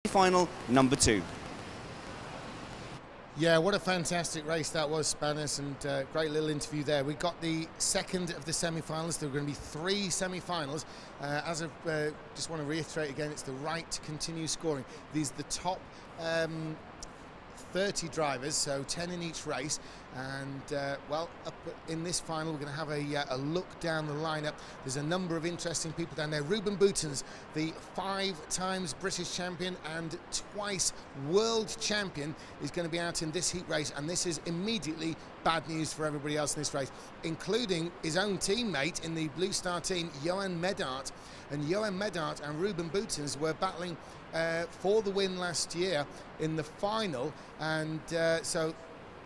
Final number 2. Yeah, what a fantastic race that was, Spanners, and great little interview there. We got the second of the semi-finals. There were going to be 3 semi-finals. As I just want to reiterate again, it's the right to continue scoring. These are the top 30 drivers, so 10 in each race, and well, up in this final we're going to have a look down the lineup. There's a number of interesting people down there. Ruben Boutens, the 5 times British champion and twice world champion, is going to be out in this heat race, and this is immediately bad news for everybody else in this race, including his own teammate in the Blue Star team, Johan Medart. And Johan Medart and Ruben Boutens were battling for the win last year in the final, and so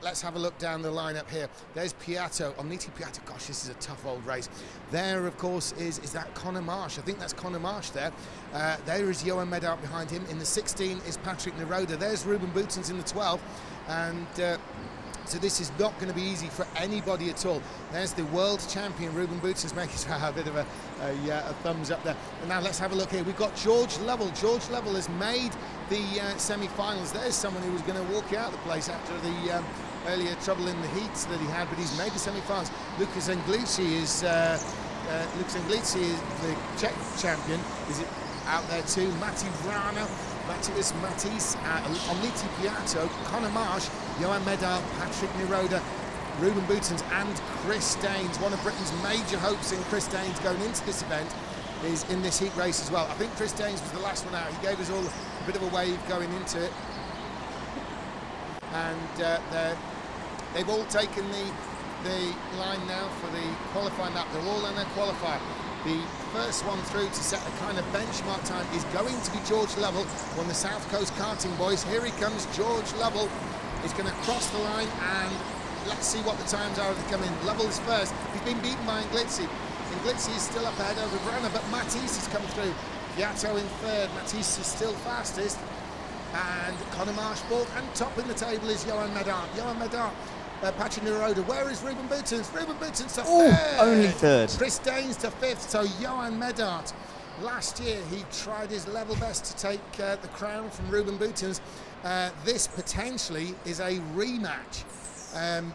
let's have a look down the lineup here. There's Piatto, Omniti Piatto. Gosh, this is a tough old race. There, of course, is that Conor Marsh? I think that's Conor Marsh there. There is Johan Medart behind him. In the 16 is Patrick Neroda. There's Ruben Boutens in the 12, and so this is not going to be easy for anybody at all. There's the world champion Ruben Boutens making a bit of a thumbs up there. And now let's have a look here. We've got George Lovell. George Lovell has made the semi-finals. There's someone who was going to walk out the place after the earlier trouble in the heats that he had, but he's made the semi-finals. Lucas Anglici is the Czech champion. Is it out there too? Matti Vrana, Matthias Matisse, Omniti Piatto, Conor Marsh, Johan Medart, Patrick Neroda, Ruben Boutens and Chris Daines. One of Britain's major hopes in Chris Daines going into this event is in this heat race as well. I think Chris Daines was the last one out. He gave us all a bit of a wave going into it. And they've all taken the line now for the qualifying lap. They're all in their qualifier. The first one through to set a kind of benchmark time is going to be George Lovell, one of the South Coast karting boys. Here he comes, George Lovell is going to cross the line, and let's see what the times are as they come in. Lovell is first. He's been beaten by Anglici. Anglici is still up ahead over Vrana, but Matisse has come through. Piatto in third. Matisse is still fastest. And Conor Marsh fourth, and top in the table is Johan Medart. Johan Medart, Patrick Neroda. Where is Ruben Boutens? Ruben Boutens to third. Only third. Chris Daines to fifth. So Johan Medart, last year he tried his level best to take the crown from Ruben Boutens. This potentially is a rematch.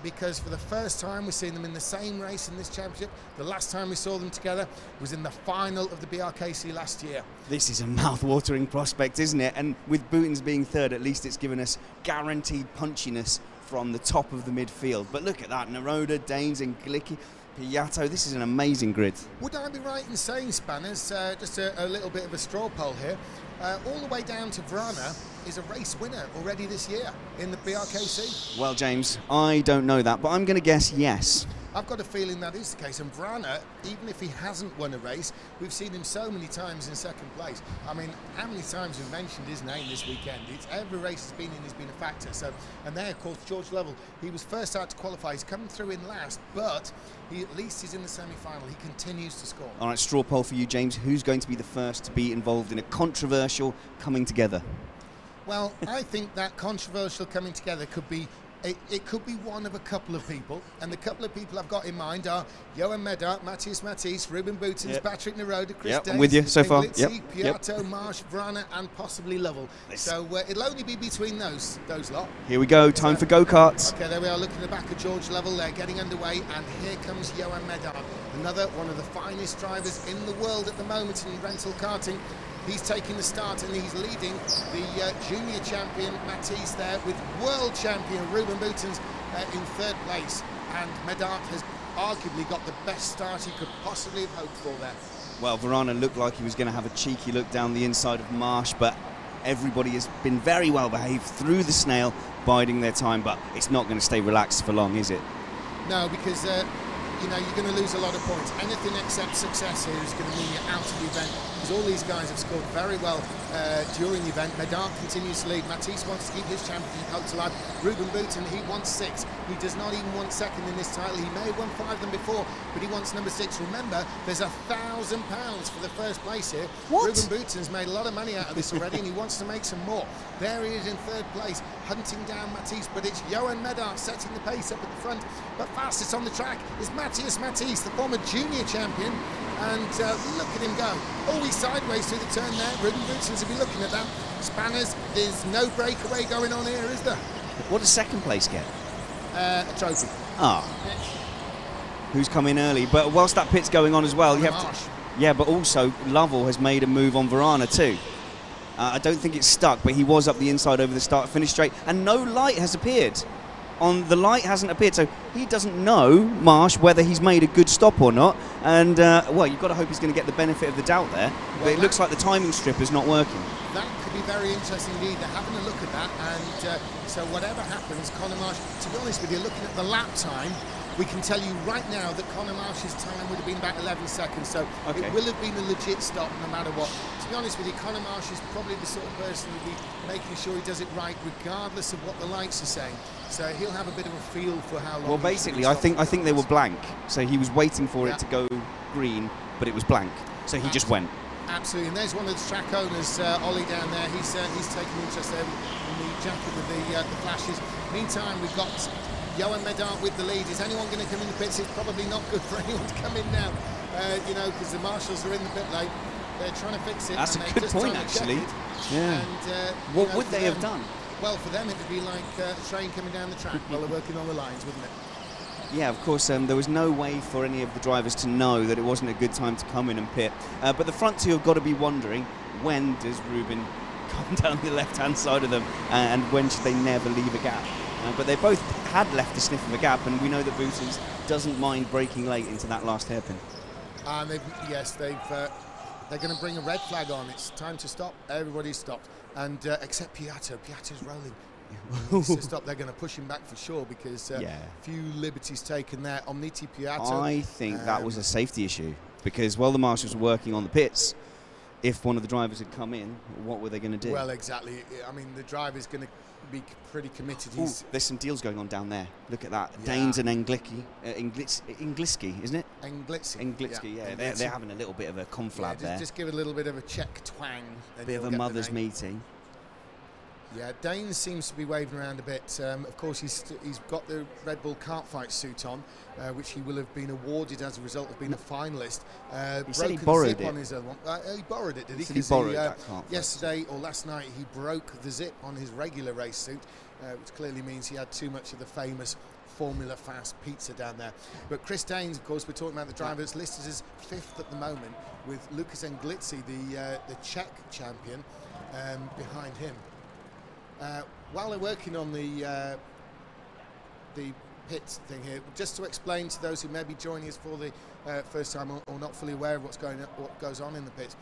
Because for the first time we've seen them in the same race in this championship. The last time we saw them together was in the final of the BRKC last year. This is a mouth-watering prospect, isn't it? And with Boutens being third, at least it's given us guaranteed punchiness from the top of the midfield. But look at that, Neroda, Daines and Glicky, Piatto. This is an amazing grid. Would I be right in saying, Spanners, just a little bit of a straw poll here, all the way down to Vrana is a race winner already this year in the BRKC? Well, James, I don't know that, but I'm going to guess yes. I've got a feeling that is the case, and Vrana, even if he hasn't won a race, we've seen him so many times in second place. I mean, how many times we've mentioned his name this weekend? It's every race he's been in has been a factor. So, and there, of course, George Lovell, he was first out to qualify. He's coming through in last, but he at least is in the semi-final. He continues to score. All right, straw poll for you, James. Who's going to be the first to be involved in a controversial coming together? Well, I think that controversial coming together could be it could be one of a couple of people, and the couple of people I've got in mind are Johan Medart, Matthias Matisse, Ruben Boutens, Patrick Neroda, Chris Daines, I'm with you so far. Piatto, Marsh, Vrana, and possibly Lovell. So it'll only be between those lot. Here we go. Time for go-karts. Okay, there we are. Looking at the back of George Lovell there, getting underway, and here comes Johan Medart, another one of the finest drivers in the world at the moment in rental karting. He's taking the start and he's leading the junior champion Matisse there with world champion Ruben Boutens in third place. And Medart has arguably got the best start he could possibly have hoped for there. Well, Vrana looked like he was going to have a cheeky look down the inside of Marsh, but everybody has been very well behaved through the snail, biding their time, but it's not going to stay relaxed for long, is it? No, because you know, you're going to lose a lot of points. Anything except success here is going to mean you're out of the event, because all these guys have scored very well during the event. Medart continues to lead. Matisse wants to keep his championship hopes alive. Ruben Boutens, he wants 6. He does not even want second in this title. He may have won 5 of them before, but he wants number 6. Remember, there's £1,000 for the first place here. What? Ruben Boutens made a lot of money out of this already, and he wants to make some more. There he is in third place, hunting down Matisse, but it's Johan Medart setting the pace up at the front. But fastest on the track is Matthias Matisse, the former junior champion. and look at him go. Always sideways through the turn there. Ruben Boutons will be looking at that. Spanners, there's no breakaway going on here, is there? What does second place get? A trophy. Ah. Who's come in early? But whilst that pit's going on as well, you have to. Yeah, but also Lovell has made a move on Verana too. I don't think it's stuck, but he was up the inside over the start, finish straight, and no light has appeared. The light hasn't appeared, so he doesn't know, Marsh, whether he's made a good stop or not. And well, you've got to hope he's going to get the benefit of the doubt there. Well, but it looks like the timing strip is not working. That could be very interesting indeed. They're having a look at that, and so whatever happens, Conor Marsh, to be honest with you, looking at the lap time, we can tell you right now that Conor Marsh's time would have been about 11 seconds, so it will have been a legit stop no matter what. To be honest with you, Conor Marsh is probably the sort of person who'll be making sure he does it right regardless of what the lights are saying. So he'll have a bit of a feel for how long. Well, basically, I think they were blank, so he was waiting for it to go green, but it was blank, so he just went. Absolutely, and there's one of the track owners, Ollie, down there. He's taking interest there in the jacket with the flashes. Meantime, we've got Johan Medart with the lead. Is anyone going to come in the pits? It's probably not good for anyone to come in now, you know, because the marshals are in the pit lane. They're trying to fix it. That's a good point, actually. Yeah. And, what would they have done? Well, for them, it would be like a train coming down the track while they're working on the lines, wouldn't it? Yeah, of course, there was no way for any of the drivers to know that it wasn't a good time to come in and pit. But the front two have got to be wondering, when does Ruben come down the left-hand side of them, and when should they never leave a gap? But they both had left the sniff of a gap, and we know that Boutons doesn't mind breaking late into that last hairpin. And they're going to bring a red flag on. It's time to stop. Everybody's stopped, and except Piatto. Piatto's rolling. To stop. They're going to push him back for sure because few liberties taken there. Omniti Piatto. I think that was a safety issue because while the marshals were working on the pits, if one of the drivers had come in, what were they going to do? Well, exactly. I mean, the driver's going to be pretty committed. There's some deals going on down there. Look at that. Yeah. Danes and Engliski, isn't it? Englitsky, yeah. They're having a little bit of a conflab there. Just give it a little bit of a Czech twang. Bit of a mother's meeting. Yeah, Dane seems to be waving around a bit. Of course, he's got the Red Bull Kart Fight suit on, which he will have been awarded as a result of being a finalist. He said he borrowed it. On his other one. He borrowed it, did he? He borrowed that yesterday or last night, he broke the zip on his regular race suit, which clearly means he had too much of the famous Formula Fast pizza down there. But Chris Danes, of course, we're talking about the drivers listed as 5th at the moment, with Lucas Englitzi, the Czech champion, behind him. While they're working on the pit thing here, just to explain to those who may be joining us for the first time or not fully aware of what goes on in the pits,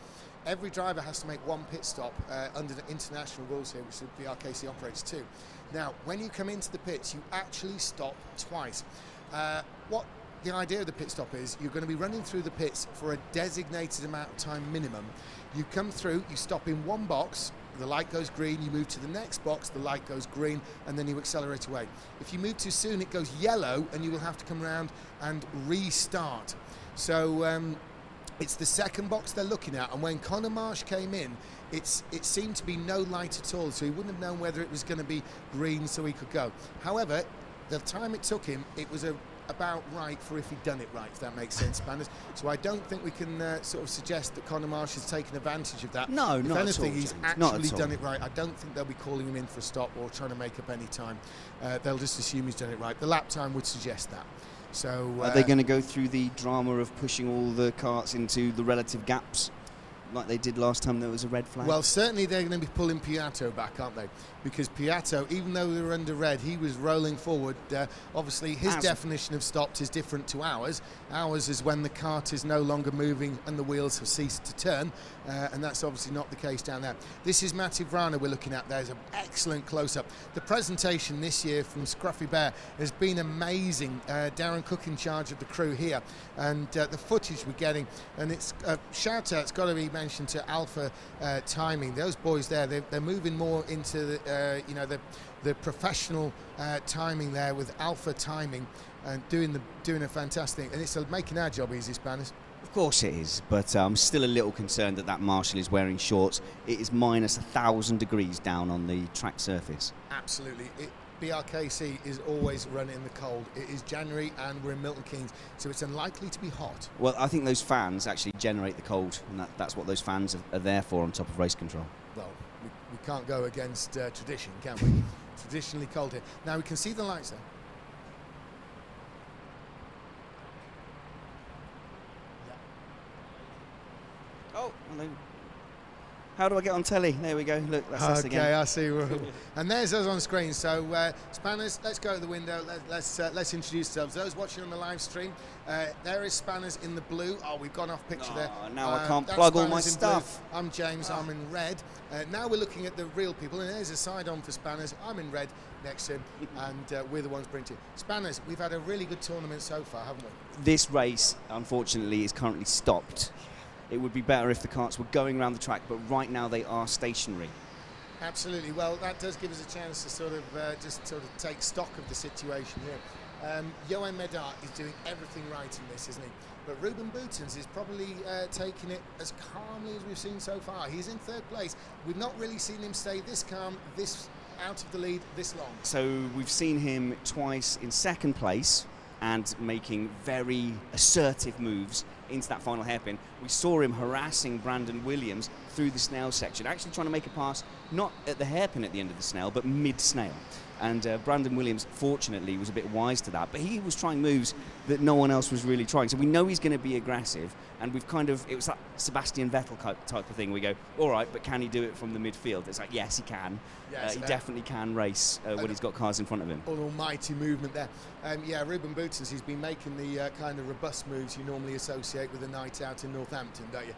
every driver has to make one pit stop under the international rules here, which the BRKC operates too. Now, when you come into the pits, you actually stop twice. What the idea of the pit stop is, you're going to be running through the pits for a designated amount of time minimum. You come through, you stop in one box, the light goes green, you move to the next box, the light goes green, and then you accelerate away. If you move too soon, it goes yellow, and you will have to come around and restart. So it's the second box they're looking at, and when Conor Marsh came in, it seemed to be no light at all, so he wouldn't have known whether it was going to be green so he could go. However, the time it took him, it was about right for if he'd done it right, if that makes sense, Spanners. So I don't think we can sort of suggest that Conor Marsh has taken advantage of that. No, if not anything, at all, he's actually done it right. I don't think they'll be calling him in for a stop or trying to make up any time. They'll just assume he's done it right. The lap time would suggest that. So are they going to go through the drama of pushing all the karts into the relative gaps like they did last time there was a red flag? Well, certainly they're going to be pulling Piatto back, aren't they? Because Piatto, even though they were under red, he was rolling forward. Obviously, his definition of stopped is different to ours. Ours is when the kart is no longer moving and the wheels have ceased to turn, and that's obviously not the case down there. This is Matti Vrana we're looking at. There's an excellent close-up. The presentation this year from Scruffy Bear has been amazing. Darren Cook in charge of the crew here, and the footage we're getting, and it's shout-out's got to be mentioned to Alpha Timing. Those boys there, they're moving more into the the professional timing there with Alpha Timing, and doing a fantastic, and it's making our job easy, Spanners. Of course it is, but I'm still a little concerned that marshal is wearing shorts. It is minus 1,000 degrees down on the track surface. Absolutely. BRKC is always running in the cold. It is January and we're in Milton Keynes, so it's unlikely to be hot. Well, I think those fans actually generate the cold, and that's what those fans are there for on top of race control. Well, we can't go against tradition, can we? Traditionally cold here. Now we can see the lights there. Oh, how do I get on telly? There we go. Look, that's us again. Okay, I see. And there's us on screen. So, Spanners, let's go to the window. Let's introduce ourselves. Those watching on the live stream, there is Spanners in the blue. Oh, we've gone off picture there. Now I can't plug all my stuff. I'm James. I'm in red. Now we're looking at the real people, and there's a side on for Spanners. I'm in red next to him, and we're the ones bringing it. Spanners, we've had a really good tournament so far, haven't we? This race, unfortunately, is currently stopped. It would be better if the karts were going around the track, but right now they are stationary. Absolutely. Well, that does give us a chance to sort of just take stock of the situation here. Johan Medart is doing everything right in this, isn't he? But Ruben Boutens is probably taking it as calmly as we've seen so far. He's in third place. We've not really seen him stay this calm, this out of the lead, this long. So we've seen him twice in second place and making very assertive moves into that final hairpin. We saw him harassing Brandon Williams through the snail section, actually trying to make a pass not at the hairpin at the end of the snail, but mid-snail. And Brandon Williams, fortunately, was a bit wise to that, but he was trying moves that no one else was really trying. So we know he's going to be aggressive, and we've kind of, it was that Sebastian Vettel type of thing. We go, all right, but can he do it from the midfield? It's like, yes, he can. Yes, he definitely can race when he's got cars in front of him. An almighty movement there. Yeah, Ruben Boutens, he's been making the kind of robust moves you normally associate with a night out in Northampton, don't you?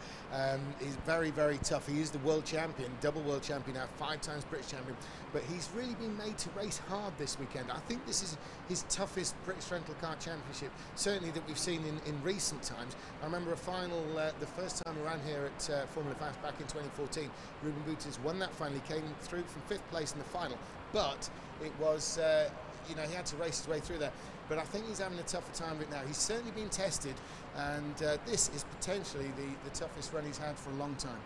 He's very, very tough. He is the world champion, double world champion now, 5 times British champion, but he's really been made to race hard this weekend. I think this is his toughest British rental car championship, certainly that we've seen in recent times. I remember a final, the first time around here at Formula Fast back in 2014, Ruben Boutens won that final. He came through from 5th place in the final, but it was, you know, he had to race his way through there. But I think he's having a tougher time with it now. He's certainly been tested, and this is potentially the toughest run he's had for a long time.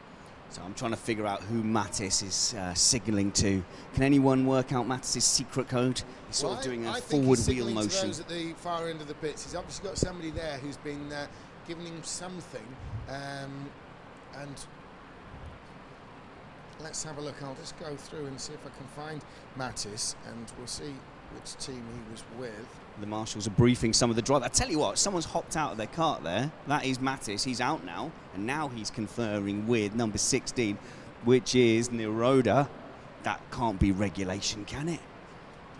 So I'm trying to figure out who Mattis is signalling to. Can anyone work out Mattis's secret code? He's sort of doing a forward wheel motion. To those at the far end of the pits. He's obviously got somebody there who's been giving him something. And let's have a look. I'll just go through and see if I can find Mattis, and we'll see which team he was with. The marshals are briefing some of the drivers. I tell you what, someone's hopped out of their cart there. That is Mattis. He's out now, and now he's conferring with number 16, which is Niroda. That can't be regulation, can it?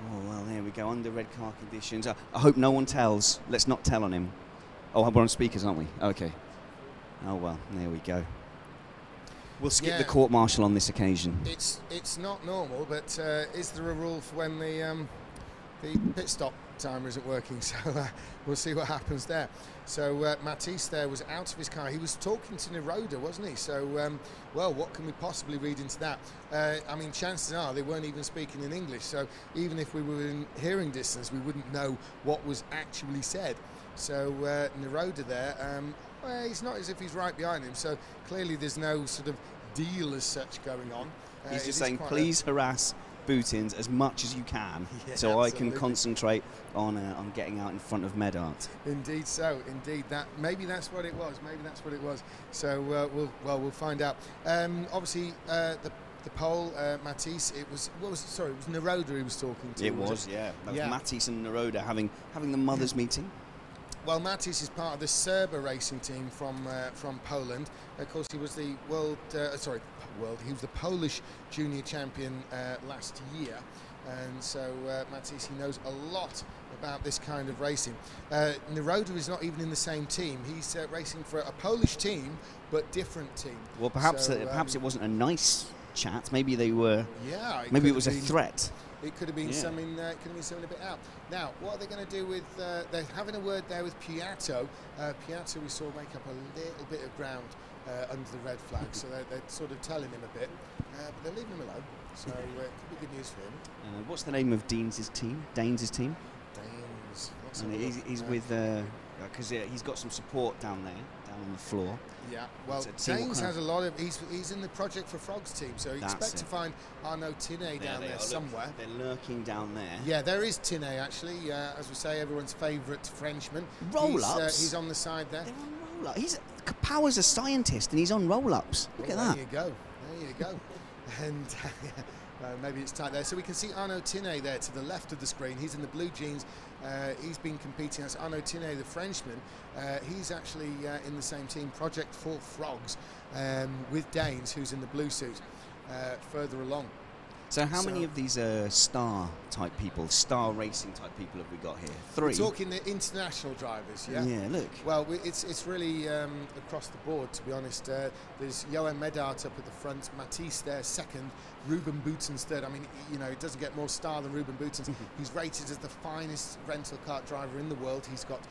Oh, well, there we go. Under red car conditions. I hope no one tells. Let's not tell on him. Oh, we're on speakers, aren't we? Okay. Oh, well, there we go. We'll skip the court martial on this occasion. It's not normal, but is there a rule for when the pit stop timer isn't working? So we'll see what happens there. So Matisse there was out of his car. He was talking to Niroda, wasn't he? So well, what can we possibly read into that? I mean, chances are they weren't even speaking in English, so even if we were in hearing distance, we wouldn't know what was actually said. So Niroda there, well, it's not as if he's right behind him, so clearly there's no sort of deal as such going on. He's just saying, please harass Boutens as much as you can, so absolutely. I can concentrate on getting out in front of Medart. Indeed, so indeed that maybe that's what it was. Maybe that's what it was. So we'll find out. Obviously, the pole, Matisse. It was Niroda he was talking to. It was, yeah. That was Matisse and Niroda having the mothers' meeting. Well, Matisse is part of the Serba racing team from Poland. Of course, he was the he was the Polish junior champion last year, and so Matisse, he knows a lot about this kind of racing. Niroda is not even in the same team. He's racing for a Polish team, but different team. Well, perhaps perhaps it wasn't a nice chat. Maybe they were. Yeah. Maybe it was a threat. It could have been something. Could have been something a bit out. Now, what are they going to do with? They're having a word there with Piatto. Piatto, we saw make up a little bit of ground under the red flag, so they're sort of telling him a bit, but they're leaving him alone. So it could be good news for him. What's the name of Daines's team? Daines. And he's with because he's got some support down on the floor. Yeah, well, Danes has a lot of. He's in the Project for Frogs team, so you expect to find Arnaud Tinet down there somewhere. Look, they're lurking down there. Yeah, there is Tinet actually. As we say, everyone's favourite Frenchman. Roll-ups. He's on the side there. They're on roll-ups. Power's a scientist, and he's on roll-ups. Look at that. There you go. There you go. And maybe it's tight there. So we can see Arnaud Tinet there to the left of the screen. He's in the blue jeans. He's been competing as Arnaud Tinet, the Frenchman. He's actually in the same team, Project for Frogs, with Danes, who's in the blue suit, further along. So how many of these star racing type people have we got here? 3. We're talking the international drivers, yeah? Yeah, look. Well, it's really across the board, to be honest. There's Johan Medart up at the front, Matisse there second, Ruben Boutens third. I mean, you know, it doesn't get more star than Ruben Boutens. He's rated as the finest rental kart driver in the world. He's got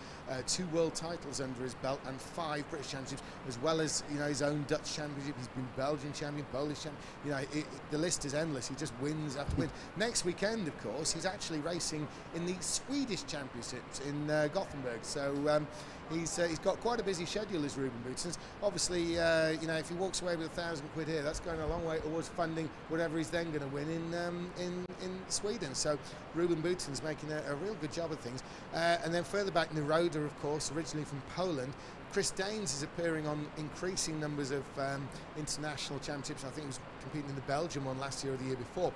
2 world titles under his belt and 5 British championships, as well as, you know, his own Dutch championship. He's been Belgian champion, Polish champion. You know, the list is endless. He just wins after win. Next weekend, of course, he's actually racing in the Swedish championships in Gothenburg. So he's got quite a busy schedule, as Ruben Boutens. Obviously, you know, if he walks away with £1,000 here, that's going a long way towards funding whatever he's then going to win in Sweden. So Ruben Boutens making a real good job of things. And then further back, Neroda, of course, originally from Poland. Chris Danes is appearing on increasing numbers of international championships. I think he was competing in the Belgium one last year or the year before.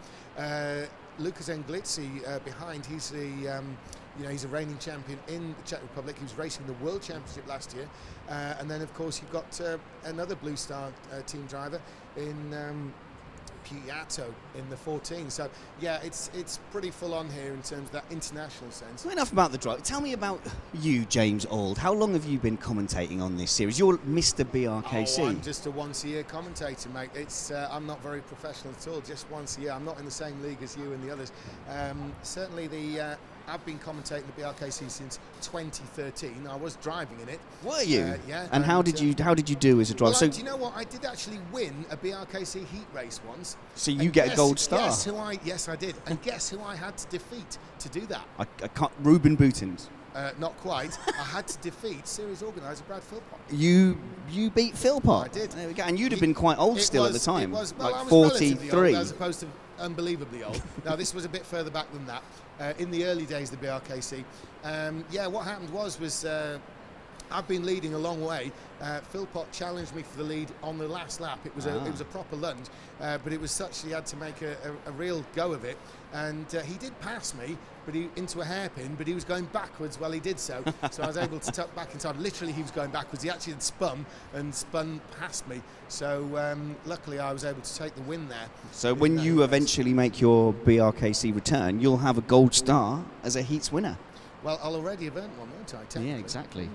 Lucas Englitzi behind. He's he's a reigning champion in the Czech Republic. He was racing the World Championship last year. And then, of course, you've got another Blue Star team driver in Piatto in the 14. So yeah, it's pretty full on here in terms of that international sense. Well, enough about the drive. Tell me about you, James Auld. How long have you been commentating on this series? You're Mr. BRKC. Oh, I'm just a once-a-year commentator, mate. It's I'm not very professional at all. Just once a year. I'm not in the same league as you and the others. Certainly I've been commentating the BRKC since 2013. I was driving in it. Were you? Yeah. And how did you do as a driver? Well, do you know what? I did actually win a BRKC heat race once. So you get a gold star. Yes, I did. And guess who I had to defeat to do that? I can't. Ruben Boutens. Not quite. I had to defeat series organiser Brad Philpott. You beat Philpott. I did. There we go. And you'd have been quite old still at the time. Well, like I was 43. old, as opposed to unbelievably old. Now this was a bit further back than that. In the early days of the BRKC. Yeah, what happened was I've been leading a long way. Philpott challenged me for the lead on the last lap. It was a proper lunge, but it was such he had to make a real go of it. And he did pass me, but into a hairpin. But he was going backwards while he did so. So I was able to tuck back inside. Literally, he was going backwards. He actually had spun past me. So luckily, I was able to take the win there. So when you eventually make your BRKC return, you'll have a gold star as a heats winner. Well, I'll already have earned one, won't I? Technically. Yeah, exactly.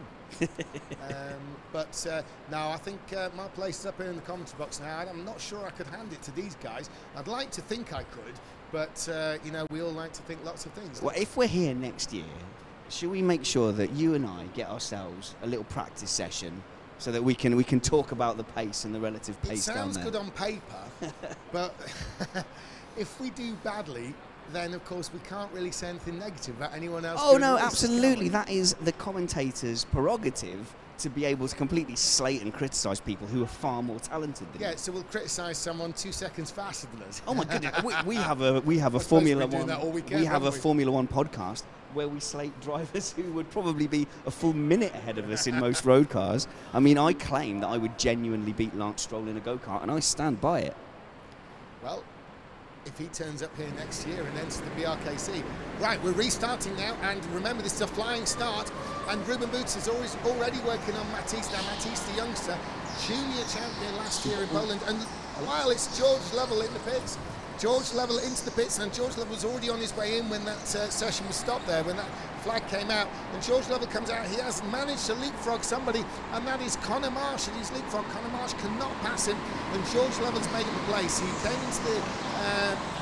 But now I think my place is up here in the commentary box now. I'm not sure I could hand it to these guys. I'd like to think I could, but you know, we all like to think lots of things. Well, if we're here next year, should we make sure that you and I get ourselves a little practice session so that we can talk about the pace and the relative pace down there? It sounds good on paper, but if we do badly, then of course we can't really say anything negative about anyone else. Oh no, absolutely. That is the commentator's prerogative, to be able to completely slate and criticise people who are far more talented than you. Yeah, so we'll criticise someone 2 seconds faster than us. Oh my goodness, we have a Formula One. We have a Formula One podcast where we slate drivers who would probably be a full minute ahead of us in most road cars. I mean, I claim that I would genuinely beat Lance Stroll in a go-kart, and I stand by it. Well, if he turns up here next year and enters the BRKC. Right, we're restarting now, and remember, this is a flying start, and Ruben Boutens is already working on Matisse. Now, Matisse, the youngster, junior champion last year in Poland, and while it's George Lovell in the pits, George Lovell into the pits, and George Lovell was already on his way in when that session was stopped there, when that flag came out, and George Lovell comes out. He has managed to leapfrog somebody, and that is Conor Marsh, and he's leapfrog. Conor Marsh cannot pass him, and George Lovell's made him a place. He came into the,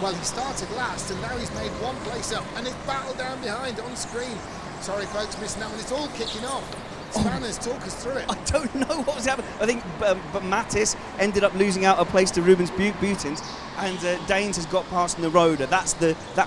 well, he started last, and now he's made one place up, and it's battle down behind on screen. Sorry folks, missing that one. It's all kicking off. Spanners, talk us through it. I don't know what was happening. I think but Mattis ended up losing out a place to Ruben Boutens, and Danes has got past Neroda. That's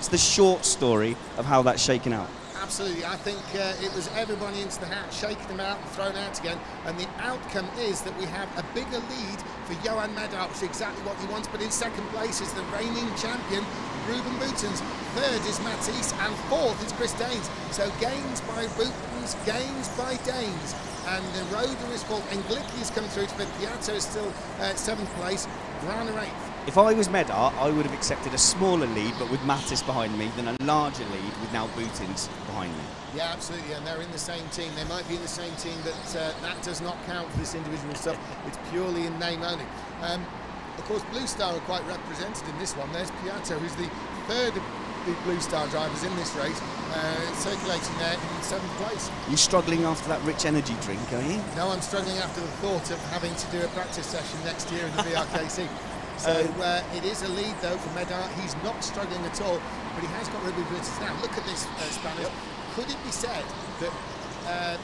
the short story of how that's shaken out. Absolutely. I think it was everybody into the hat, shaking them out and thrown out again. And the outcome is that we have a bigger lead for Johan Medart, which is exactly what he wants. But in second place is the reigning champion, Ruben Boutens. Third is Matisse, and fourth is Chris Danes. So gains by Boutens, gains by Danes. And the Roder is fourth. Englicki has come through to fifth. Piatto is still seventh place. Grana eighth. If I was Medart, I would have accepted a smaller lead, but with Mattis behind me, than a larger lead with now Boutens behind me. Yeah, absolutely, and they're in the same team. They might be in the same team, but that does not count for this individual stuff. It's purely in name only. Of course, Blue Star are quite represented in this one. There's Piatto, who's the third of the Blue Star drivers in this race, circulating there in seventh place. You're struggling after that rich energy drink, are you? No, I'm struggling after the thought of having to do a practice session next year in the BRKC. So it is a lead though for Medart. He's not struggling at all, but he has got Ruben Boutens. Now look at this, Spanish. Could it be said that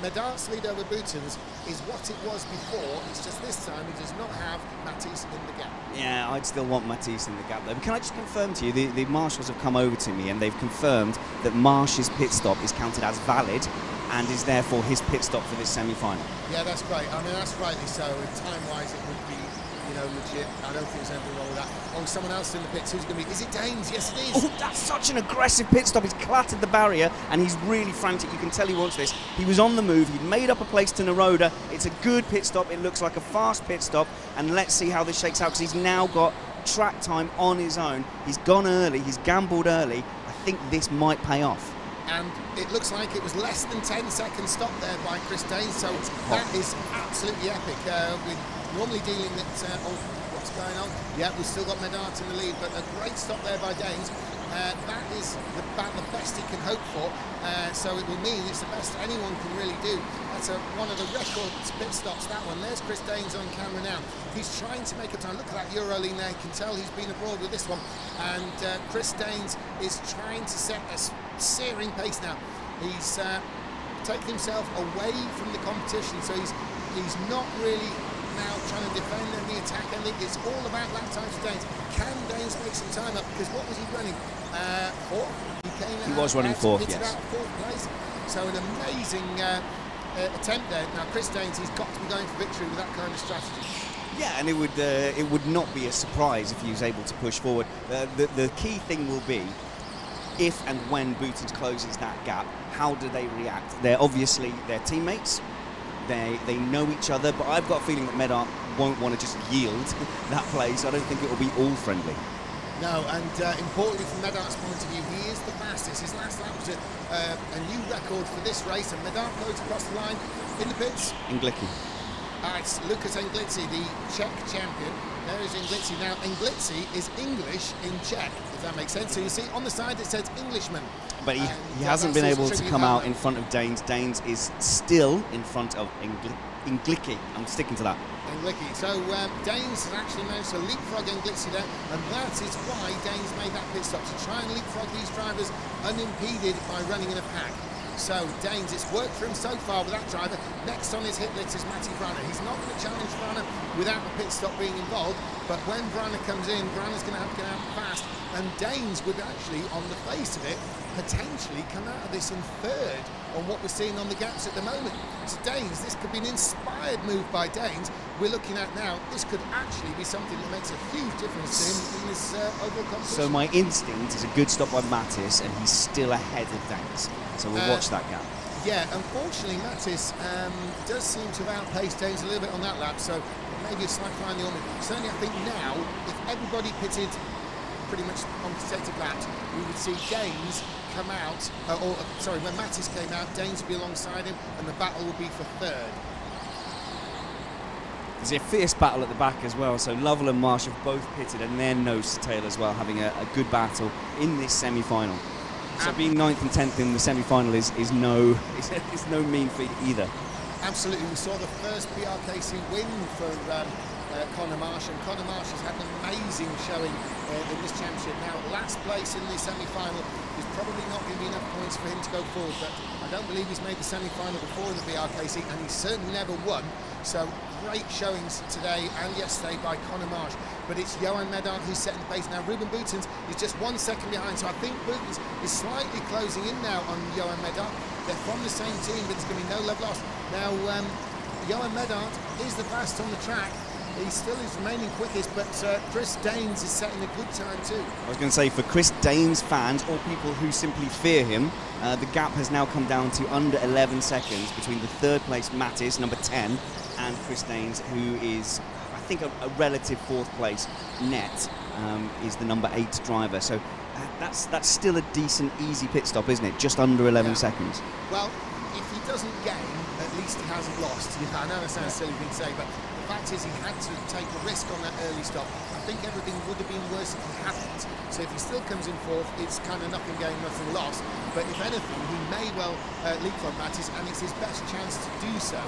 Medart's lead over Boutens is what it was before? It's just this time he does not have Matisse in the gap. Yeah, I'd still want Matisse in the gap though. But can I just confirm to you, the marshals have come over to me and they've confirmed that Marsh's pit stop is counted as valid and is therefore his pit stop for this semi-final. Yeah, that's great. I mean, that's rightly so. Time-wise, it would be, you know, legit. I don't think there's anything wrong with that. Oh, someone else in the pits. Who's going to be? Is it Danes? Yes, it is. Oh, that's such an aggressive pit stop. He's clattered the barrier and he's really frantic. You can tell he wants this. He was on the move. He'd made up a place to Naroda. It's a good pit stop. It looks like a fast pit stop. And let's see how this shakes out because he's now got track time on his own. He's gone early. He's gambled early. I think this might pay off. And it looks like it was less than 10 seconds stop there by Chris Danes, so that is absolutely epic. We're normally dealing with what's going on. Yeah, we've still got Medart in the lead, but a great stop there by Danes. That is about the best he can hope for, so it will mean it's the best anyone can really do. That's one of the record pit stops, that one. There's Chris Danes on camera now. He's trying to make a time. Look at that Eurolean there. You can tell he's been abroad with this one. And Chris Danes is trying to set a searing pace now. He's taken himself away from the competition, so he's not really now trying to defend any attack anything. It's all about lap times for Danes. Can Danes make some time up? Because what was he running? Fourth. He was running fourth, yes. Out fourth place. So an amazing attempt there. Now Chris Danes, he's got to be going for victory with that kind of strategy. Yeah, and it would not be a surprise if he was able to push forward. The key thing will be if and when Boutens closes that gap, how do they react? They're obviously their teammates. They know each other, but I've got a feeling that Medart won't want to just yield that place. I don't think it will be all friendly. No, and importantly from Medart's point of view, he is the fastest. His last lap was a new record for this race, and Medart goes across the line in the pits. Englicki. It's Lukas Englicki, the Czech champion. There is Englicki. Now, Englicki is English in Czech, if that makes sense. So you see on the side it says Englishman. But he hasn't been able to come out in front of Danes. Danes is still in front of Englicki. I'm sticking to that. Englicki. So Danes has actually managed to leapfrog Englicki there, and that is why Danes made that pit stop, to try and leapfrog these drivers unimpeded by running in a pack. So Danes, it's worked for him so far with that driver. Next on his hit list is Matti Brana. He's not going to challenge Brana without the pit stop being involved, but when Brana comes in, Brana's going to have to get out fast, and Danes would actually, on the face of it, potentially come out of this in third on what we're seeing on the gaps at the moment. So Danes, this could be an inspired move by Danes. We're looking at now, this could actually be something that makes a huge difference to him in this overall competition. So my instinct is a good stop by Mattis, and he's still ahead of Danes. So we'll watch that gap. Yeah, unfortunately Mattis does seem to have outpaced Danes a little bit on that lap, so maybe a slight fly in the orbit. Certainly I think now, if everybody pitted pretty much on consecutive laps, we would see Danes come out, when Mattis came out, Danes would be alongside him, and the battle would be for third. There's a fierce battle at the back as well, so Lovell and Marsh have both pitted and they're nose to tail as well, having a good battle in this semi-final. So being 9th and 10th in the semi-final is no mean feat either. Absolutely, we saw the first BRKC win for Conor Marsh, and Conor Marsh has had an amazing showing in this championship. Now, last place in the semi-final is probably not going to be enough points for him to go forward, but I don't believe he's made the semi-final before in the BRKC, and he's certainly never won. So great showings today and yesterday by Conor Marsh, but it's Johan Medard who's setting the pace now. Ruben Boutens is just 1 second behind, so I think Boutens is slightly closing in now on Johan Medard. They're from the same team, but there's going to be no love lost. Now, Johan Medard is the fastest on the track. He still is remaining quickest, but Chris Danes is setting a good time too. I was going to say, for Chris Danes fans or people who simply fear him, the gap has now come down to under 11 seconds between the third place Mattis, number 10, and Chris Danes, who is, I think, a relative fourth place. Net is the number 8 driver. So that's still a decent, easy pit stop, isn't it? Just under 11 seconds. Well, if he doesn't gain, at least he hasn't lost. You know, I know that sounds silly thing to say, but the fact is he had to take a risk on that early stop. I think everything would have been worse if he hadn't. So if he still comes in fourth, it's kind of nothing gained, nothing lost. But if anything, he may well leapfrog Mattis, and it's his best chance to do so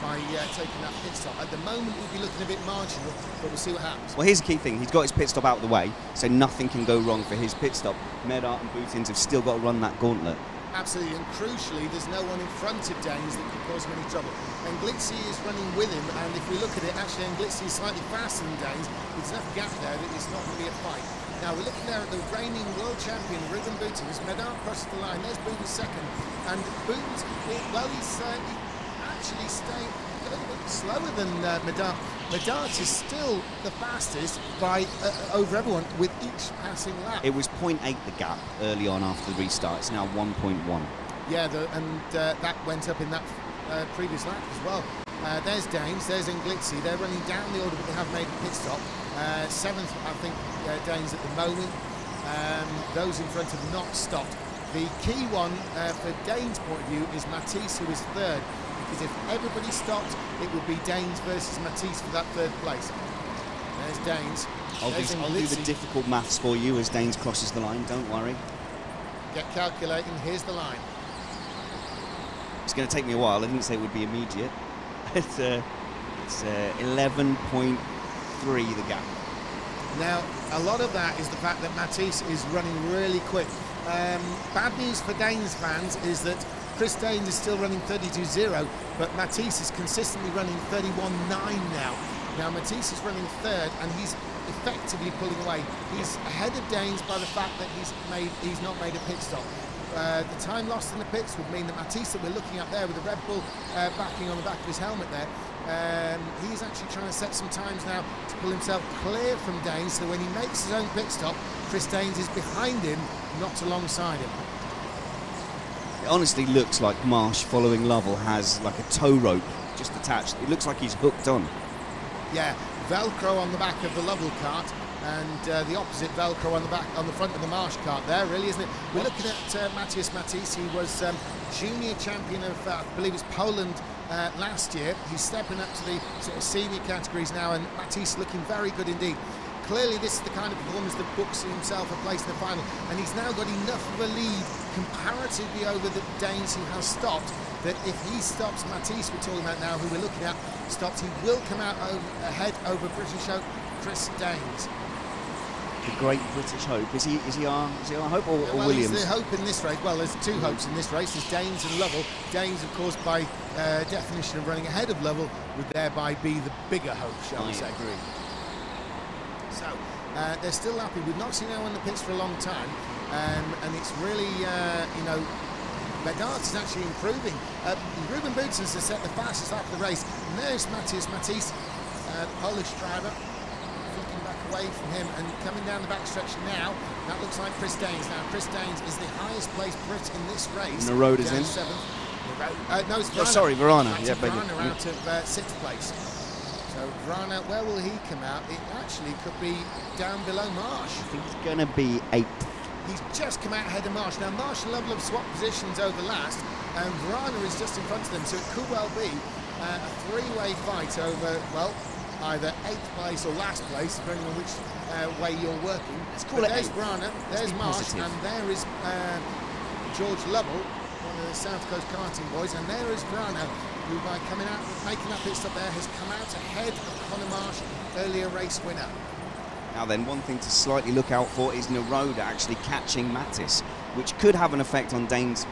by taking that pit stop. At the moment, we'll be looking a bit marginal, but we'll see what happens. Well, here's the key thing. He's got his pit stop out of the way, so nothing can go wrong for his pit stop. Medard and Boutens have still got to run that gauntlet. Absolutely, and crucially, there's no one in front of Danes that could cause him any trouble. And Glitzy is running with him, and if we look at it, actually, Glitzy is slightly faster than Danes. There's enough gap there that it's not going to be a fight. Now, we're looking there at the reigning world champion, Ruben Boutens. Medard crosses the line. There's Boutens second. And Boutens, well, he's actually staying a little bit slower than Medard. Medard is still the fastest by over everyone with each passing lap. It was 0.8 the gap early on after the restart. It's now 1.1. Yeah, that went up in that previous lap as well. There's Danes, there's Glitzy. They're running down the order, but they have made a pit stop. 7th, I think, Danes at the moment. Those in front have not stopped. The key one for Danes' point of view is Matisse, who is 3rd. Because if everybody stopped, it would be Danes versus Matisse for that 3rd place. There's Danes. I'll do the difficult maths for you as Danes crosses the line, don't worry. Get calculating, here's the line. It's going to take me a while, I didn't say it would be immediate. It's 11.3 the gap. Now, a lot of that is the fact that Matisse is running really quick. Bad news for Danes fans is that Chris Danes is still running 32.0, but Matisse is consistently running 31.9 now. Now Matisse is running 3rd, and he's effectively pulling away. He's ahead of Danes by the fact that he's not made a pit stop. The time lost in the pits would mean that Matisse, that we're looking at there with the Red Bull backing on the back of his helmet there, he's actually trying to set some times now to pull himself clear from Danes, so when he makes his own pit stop, Chris Danes is behind him, not alongside him. It honestly looks like Marsh, following Lovell, has like a tow rope just attached. It looks like he's hooked on. Yeah, Velcro on the back of the Lovell kart, and the opposite Velcro on the front of the Marsh kart there, really, isn't it? We're looking at Matthias Matisse, who was junior champion of, I believe it's Poland last year. He's stepping up to the sort of senior categories now, and Matisse looking very good indeed. Clearly, this is the kind of performance that books himself a place in the final, and he's now got enough of a lead comparatively over the Danes who has stopped, that if he stops, Matisse, we're talking about now, who we're looking at, stops, he will come out ahead over British hope Chris Danes. The great British hope. Is he our hope, or Williams? He's the hope in this race. Well, there's 2 hopes in this race. There's Danes and Lovell. Danes, of course, by definition of running ahead of Lovell, would thereby be the bigger hope, shall we say. I agree. So they're still happy. We've not seen anyone in the pits for a long time, and it's really, you know, Medard is actually improving. Ruben Boutens has set the fastest lap of the race, and there's Matthias Matisse, the Polish driver, flicking back away from him and coming down the backstretch now. That looks like Chris Danes. Now, Chris Danes is the highest placed Brit in this race. And the road is in. 7th. No, it's Verana. Oh, sorry, Verana. Yeah, Verana out of 6th place. So Verana, where will he come out? It actually could be down below Marsh. I think he's going to be 8th. He's just come out ahead of Marsh. Now Marsh and Lovell have swapped positions over last, and Verana is just in front of them, so it could well be a 3-way fight over, well, either 8th place or last place, depending on which way you're working. Let's call it there's 8th. Verana, there's Marsh, and there is George Lovell, one of the South Coast karting boys, and there is Verana, who by coming out, making that pit stop there, has come out ahead of Conor Marsh, earlier race winner. Now then, one thing to slightly look out for is Neroda actually catching Mattis, which could have an effect on Danes'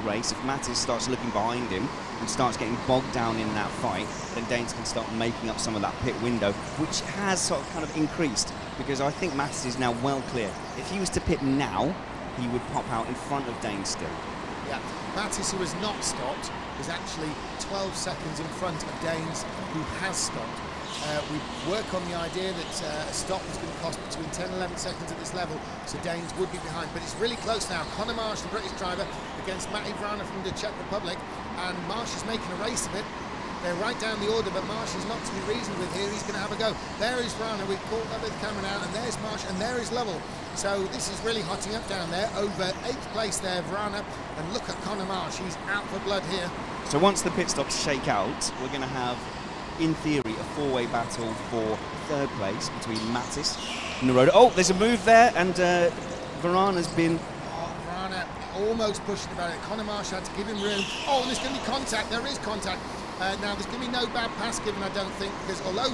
race. If Mattis starts looking behind him and starts getting bogged down in that fight, then Danes can start making up some of that pit window, which has sort of kind of increased, because I think Mattis is now well clear. If he was to pit now, he would pop out in front of Danes still. Yeah, Mattis, who has not stopped, is actually 12 seconds in front of Danes, who has stopped. We work on the idea that a stop is going to cost between 10 and 11 seconds at this level, so Danes would be behind. But it's really close now. Conor Marsh, the British driver, against Matej Vrana from the Czech Republic, and Marsh is making a race of it. They're right down the order, but Marsh is not to be reasoned with here. He's going to have a go. There is Vrana. We've caught that with the camera now, and there's Marsh, and there is Lovell. So this is really hotting up down there. Over 8th place there, Vrana, and look at Conor Marsh. He's out for blood here. So once the pit stops shake out, we're going to have, in theory, a four-way battle for 3rd place between Mattis, Neroda. Oh, there's a move there, and Vrana's been... Vrana almost pushing about it. Conor Marsh had to give him room. Oh, and there's going to be contact. There is contact. Now, there's going to be no bad pass given, I don't think, because although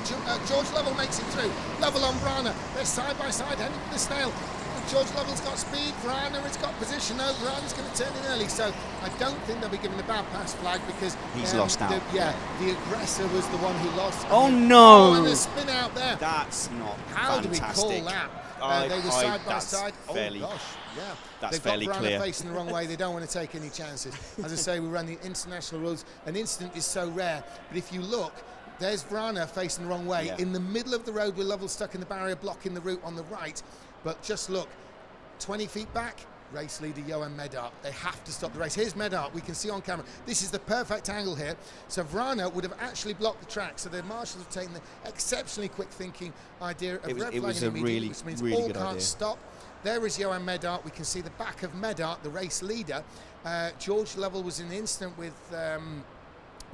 George Lovell makes it through, Lovell on Vrana, they're side by side, heading for the snail. George Lovell's got speed, Vrana has got position. No, Vrana's going to turn in early, so I don't think they'll be given the bad pass flag, because he's lost out. The aggressor was the one who lost. Oh no! Oh, and a spin out there. That's not How fantastic. do we call that? They were side by side. Fairly, oh gosh, yeah. That's They've fairly got Vrana clear. facing the wrong way. They don't want to take any chances. As I say, we run the international rules. An incident is so rare, but if you look, there's Vrana facing the wrong way, yeah, in the middle of the road with Lovell stuck in the barrier, blocking the route on the right. But just look, 20 feet back, race leader Johan Medart. They have to stop the race. Here's Medart, we can see on camera. This is the perfect angle here. So Vrana would have actually blocked the track. So the marshals have taken the exceptionally quick thinking idea of red flagging immediately, which means all cars stop. There is Johan Medart. We can see the back of Medart, the race leader. George Lovell was in the incident with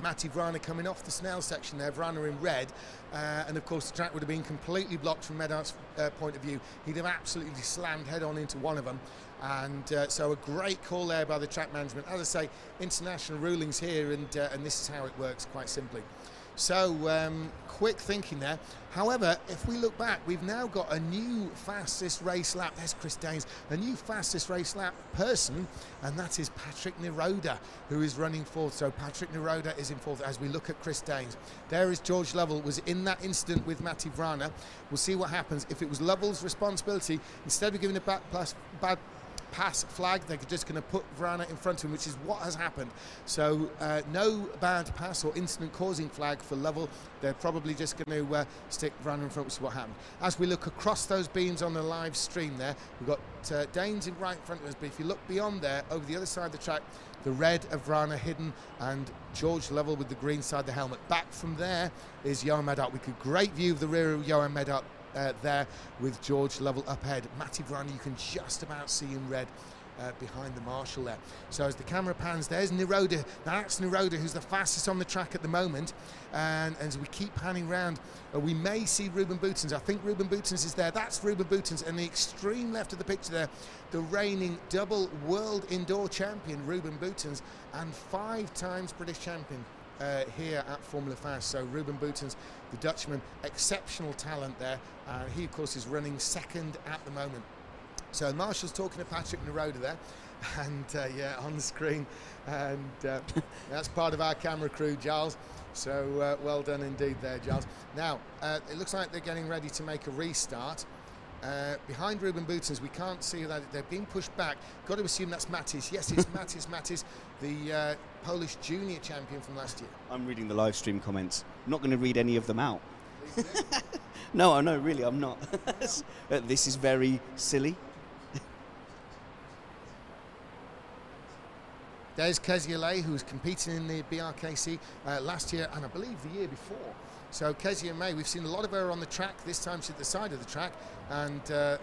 Matej Vrana coming off the snail section there, Vrana in red, and of course the track would have been completely blocked from Medart's point of view. He'd have absolutely slammed head on into one of them, and so a great call there by the track management. As I say, international rulings here, and this is how it works, quite simply. So quick thinking there. However, if we look back, we've now got a new fastest race lap. There's Chris Danes, a new fastest race lap person, and that is Patrick Neroda, who is running 4th. So Patrick Neroda is in 4th as we look at Chris Danes. There is George Lovell, was in that incident with Matej Vrana. We'll see what happens. If it was Lovell's responsibility, instead of giving a bad pass flag, they're just going to put Vrana in front of him, which is what has happened. So no bad pass or incident causing flag for Lovell. They're probably just going to stick Vrana in front, which is what happened. As we look across those beams on the live stream there, we've got Danes in right in front of us, but if you look beyond there, over the other side of the track, the red of Vrana hidden, and George Lovell with the green side of the helmet. Back from there is Johan Medart. We get a great view of the rear of Johan Medart there with George Lovell up ahead. Matej Vrana, you can just about see in red behind the marshal there. So as the camera pans, there's Neroda. That's Neroda, who's the fastest on the track at the moment. And as we keep panning round, we may see Ruben Boutens. I think Ruben Boutens is there. That's Ruben Boutens. And the extreme left of the picture there, the reigning double world indoor champion, Ruben Boutens, and 5 times British champion here at Formula Fast. So Ruben Boutens, the Dutchman, exceptional talent there. He, of course, is running 2nd at the moment. So Marshall's talking to Patrick Neroda there, and yeah, on the screen, and that's part of our camera crew, Giles. So well done indeed there, Giles. Now, it looks like they're getting ready to make a restart. Behind Ruben Boutens, we can't see that they're being pushed back. Got to assume that's Mattis. Yes, it's Mattis, the Polish junior champion from last year. I'm reading the live stream comments. I'm not going to read any of them out. No, really, I'm not. This is very silly. There's Keziale, who was competing in the BRKC last year and I believe the year before. So Kezia May, we've seen a lot of her on the track. This time she's at the side of the track, and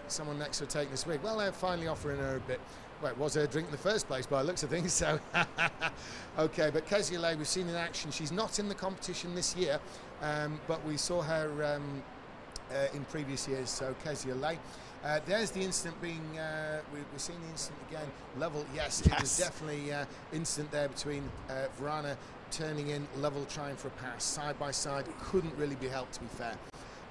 someone next to her taking a swig. Well, they're finally offering her a bit. Well, it was her drink in the first place by the looks of things, so okay, but Keziale, we've seen in action. She's not in the competition this year, but we saw her in previous years, so Keziale. There's the incident being, we've seen the incident again. Lovell, yes, it was definitely incident there between Vrana turning in, Lovell trying for a pass. Side by side, couldn't really be helped, to be fair.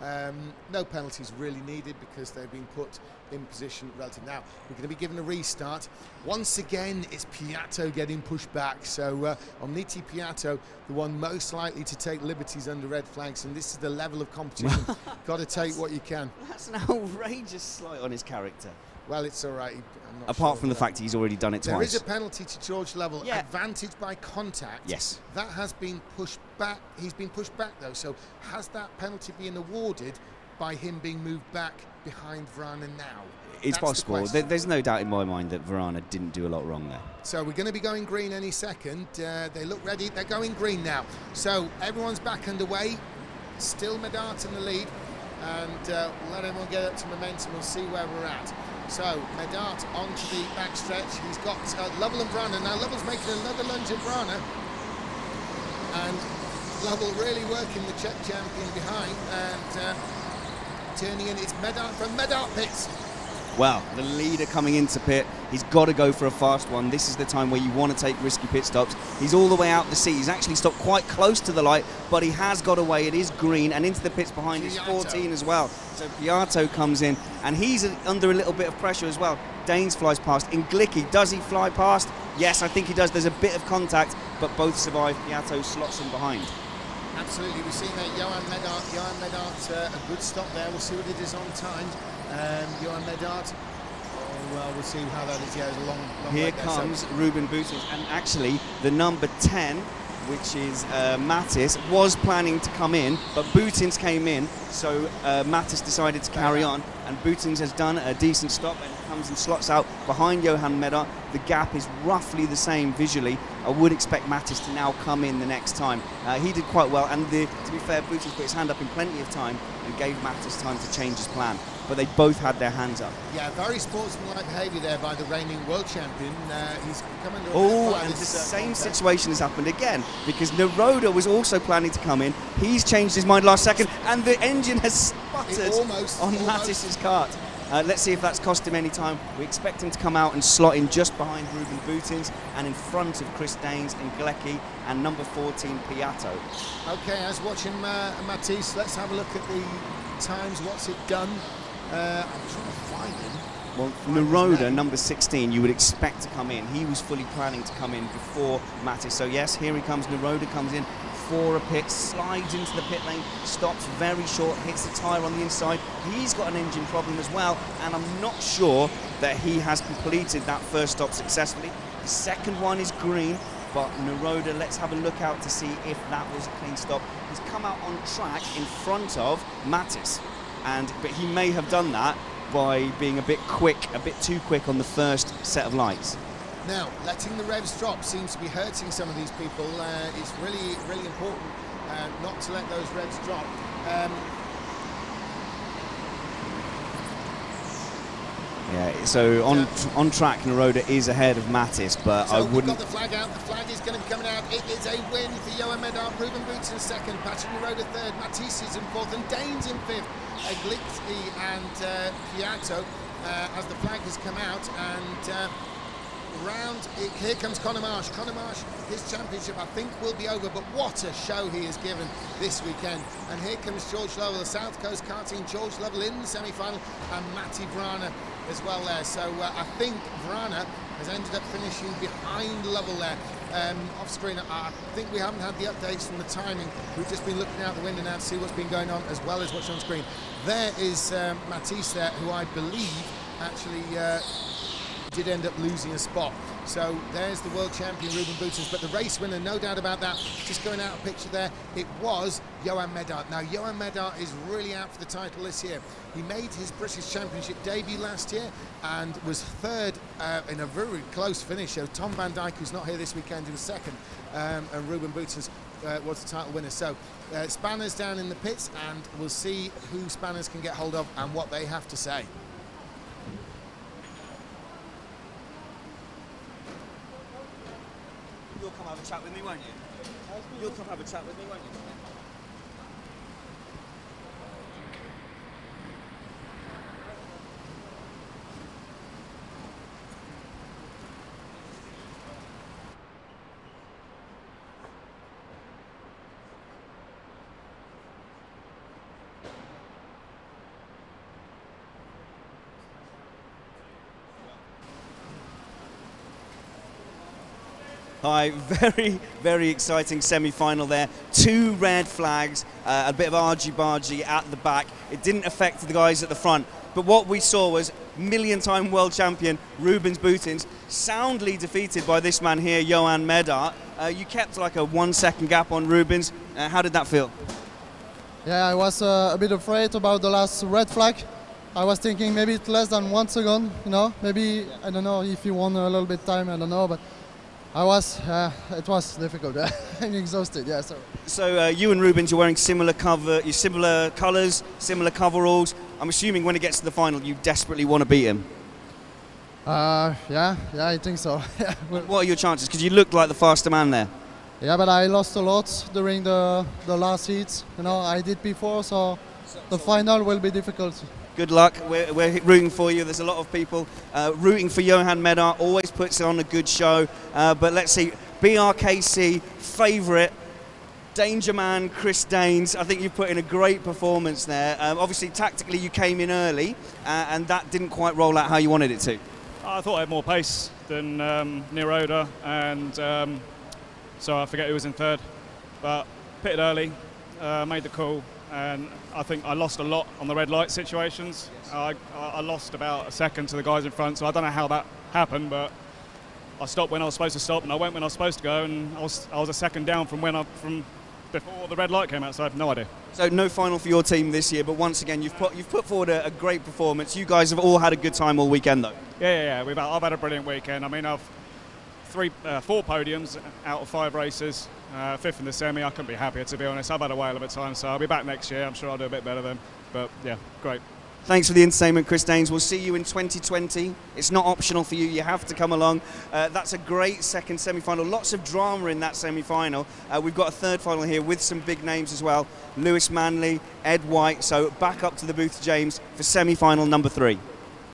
No penalties really needed because they've been put in position relative. Now we're going to be given a restart. Once again, it's Piatto getting pushed back. So Omniti Piatto, the one most likely to take liberties under red flags, and this is the level of competition. Got to take what you can. That's an outrageous slight on his character. Well, it's all right. Apart from the fact he's already done it twice. There is a penalty to George Lovell. Yeah. Advantage by contact. Yes. That has been pushed back. He's been pushed back though. So has that penalty been awarded by him being moved back behind Vrana now? It's possible. There's no doubt in my mind that Vrana didn't do a lot wrong there. So we're going to be going green any second. They look ready. They're going green now. So everyone's back underway. Still Medart in the lead. And let everyone get up to momentum. We'll see where we're at. So Medart onto the backstretch. He's got Lovell and Vrana. Now Lovell's making another lunge at Vrana. And Lovell really working the Czech champion behind. And turning in, it's Medart from Medart pits. Well, the leader coming into pit, he's got to go for a fast one. This is the time where you want to take risky pit stops. He's all the way out the seat. He's actually stopped quite close to the light, but he has got away. It is green, and into the pits behind is 14 as well. So Piatto comes in, and he's under a little bit of pressure as well. Danes flies past. In Glicky, does he fly past? Yes, I think he does. There's a bit of contact, but both survive. Piatto slots in behind. Absolutely, we've seen that Johan Medart, a good stop there. We'll see what it is on time. Johan Medart, well, we'll see how that is. Yeah, it's a long Here comes Ruben Boutins, and actually the number 10, which is Mattis, was planning to come in, but Boutins came in, so Mattis decided to carry on, and Boutins has done a decent stop and comes and slots out behind Johan Medart. The gap is roughly the same visually. I would expect Mattis to now come in the next time. He did quite well, and to be fair, Boutins put his hand up in plenty of time and gave Mattis time to change his plan. But they both had their hands up. Yeah, very sportsmanlike behaviour there by the reigning world champion. He's come under and the same situation has happened again, because Naroda was also planning to come in. He's changed his mind last second, and the engine has sputtered on Mattis's kart. Let's see if that's cost him any time. We expect him to come out and slot in just behind Ruben Boutins and in front of Chris Danes and Glecki and number 14 Piatto. Okay, as watching Matisse, let's have a look at the times. What's it done? I'm trying to find him. Well, Naroda, number 16, you would expect to come in. He was fully planning to come in before Mattis. So yes, here he comes. Naroda comes in for a pit, slides into the pit lane, stops very short, hits the tyre on the inside. He's got an engine problem as well, and I'm not sure that he has completed that first stop successfully. The second one is green, but Naroda, let's have a look out to see if that was a clean stop. He's come out on track in front of Mattis, but he may have done that by being a bit too quick on the first set of lights. Now, letting the revs drop seems to be hurting some of these people. It's really, really important not to let those revs drop. Yeah, so on track, Naroda is ahead of Mattis, but so I wouldn't. We've got the flag out. The flag is going to be coming out. It is a win for Johan Medart. Ruben Boutins second, Patrick Naroda third, Matisse is in fourth, and Danes in fifth. Glicky and Piatto as the flag has come out, and here comes Conor Marsh. Conor Marsh, his championship I think will be over, but what a show he has given this weekend. And here comes George Lovell, the South Coast karting George Lovell in the semi-final, and Matti Vrana as well there. So I think Vrana has ended up finishing behind Lovell there. Off screen, I think we haven't had the updates from the timing. We've just been looking out the window now to see what's been going on as well as what's on screen. There is Matisse there, who I believe actually did end up losing a spot. So there's the world champion Ruben Boutins, but the race winner, no doubt about that, just going out of picture there, it was Johan Medart. Now Johan Medart is really out for the title this year. He made his British Championship debut last year and was third in a very close finish. So Tom Van Dijk, who's not here this weekend, was second, and Ruben Boutins was the title winner. So Spanners down in the pits, and we'll see who Spanners can get hold of and what they have to say. You'll come have a chat with me, won't you? You'll come have a chat with me, won't you? Hi, very, very exciting semi-final there. 2 red flags, a bit of argy-bargy at the back. It didn't affect the guys at the front, but what we saw was million-time world champion Rubens Boutins soundly defeated by this man here, Johan Medart. You kept like a 1-second gap on Rubens. How did that feel? Yeah, I was a bit afraid about the last red flag. I was thinking maybe it's less than 1 second, you know, maybe, I don't know if you want a little bit time, I don't know, but it was difficult. I'm exhausted, yeah. So you and Rubens, you're wearing similar colours, similar coveralls. I'm assuming when it gets to the final, you desperately want to beat him. Yeah, I think so. What are your chances? Because you looked like the faster man there. Yeah, but I lost a lot during the last heats. You know, I did before, so the final will be difficult. Good luck. We're rooting for you. There's a lot of people rooting for Johan Medart. Always puts on a good show. But let's see, BRKC favourite, Danger Man Chris Danes. I think you've put in a great performance there. Obviously, tactically, you came in early, and that didn't quite roll out how you wanted it to. I thought I had more pace than Neroda, and so I forget who was in third. But pitted early, made the call, and I think I lost a lot on the red light situations. I lost about a second to the guys in front, so I don't know how that happened, but I stopped when I was supposed to stop, and I went when I was supposed to go, and I was a second down from before the red light came out, so I have no idea. So no final for your team this year, but once again, you've put forward a great performance. You guys have all had a good time all weekend, though. Yeah. I've had a brilliant weekend. I mean, I've 4 podiums out of 5 races, 5th in the semi. I couldn't be happier, to be honest. I've had a whale of a time, so I'll be back next year. I'm sure I'll do a bit better then. But yeah, great. Thanks for the entertainment, Chris Danes. We'll see you in 2020. It's not optional for you. You have to come along. That's a great second semi-final. Lots of drama in that semi-final. We've got a third final here with some big names as well. Lewis Manley, Ed White. So back up to the booth, James, for semi-final number 3.